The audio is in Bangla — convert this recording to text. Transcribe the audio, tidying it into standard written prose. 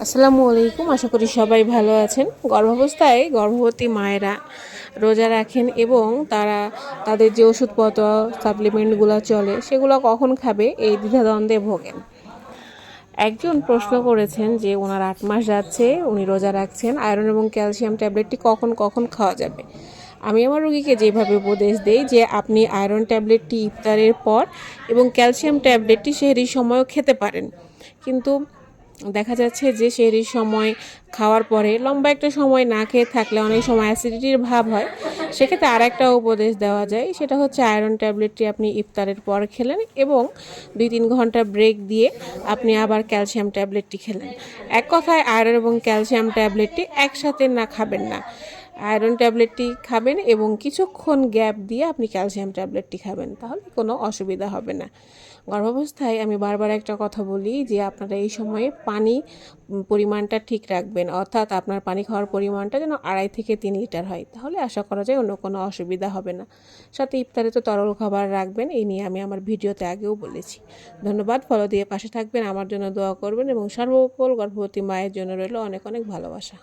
আসসালামু আলাইকুম। আশা করি সবাই ভালো আছেন। গর্ভাবস্থায় গর্ভবতী মায়েরা রোজা রাখেন এবং তারা তাদের যে ওষুধপত্র সাপ্লিমেন্টগুলো চলে সেগুলো কখন খাবে এই দ্বিধাদ্বন্দ্বে ভোগেন। একজন প্রশ্ন করেছেন যে ওনার ৮ মাস যাচ্ছে, উনি রোজা রাখছেন, আয়রন এবং ক্যালসিয়াম ট্যাবলেটটি কখন কখন খাওয়া যাবে। আমি আমার রোগীকে যেভাবে উপদেশ দেই যে আপনি আয়রন ট্যাবলেটটি ইফতারের পর এবং ক্যালসিয়াম ট্যাবলেটটি সেহরির সময়ও খেতে পারেন, কিন্তু দেখা যাচ্ছে যে সেহরির সময় খাওয়ার পরে লম্বা একটা সময় না খেয়ে থাকলে অনেক সময় অ্যাসিডিটির ভাব হয়। সেক্ষেত্রে আর একটা উপদেশ দেওয়া যায়, সেটা হচ্ছে আয়রন ট্যাবলেটটি আপনি ইফতারের পর খেলেন এবং ২-৩ ঘন্টা ব্রেক দিয়ে আপনি আবার ক্যালসিয়াম ট্যাবলেটটি খেলেন। এক কথায় আয়রন এবং ক্যালসিয়াম ট্যাবলেটটি একসাথে না খাবেন না। আয়রন ট্যাবলেটটি খাবেন এবং কিছুক্ষণ গ্যাপ দিয়ে আপনি ক্যালসিয়াম ট্যাবলেটটি খাবেন, তাহলে কোনো অসুবিধা হবে না। গর্ভাবস্থায় আমি বারবার একটা কথা বলি যে আপনারা এই সময়ে পানি পরিমাণটা ঠিক রাখবেন, অর্থাৎ আপনার পানি খাওয়ার পরিমাণটা যেন ২.৫ থেকে ৩ লিটার হয়, তাহলে আশা করা যায় অন্য কোনো অসুবিধা হবে না। সাথে ইফতারে তো তরল খাবার রাখবেন, এই নিয়ে আমি আমার ভিডিওতে আগেও বলেছি। ধন্যবাদ। ফলো দিয়ে পাশে থাকবেন, আমার জন্য দোয়া করবেন এবং সর্বকল গর্ভবতী মায়ের জন্য রইল অনেক অনেক ভালোবাসা।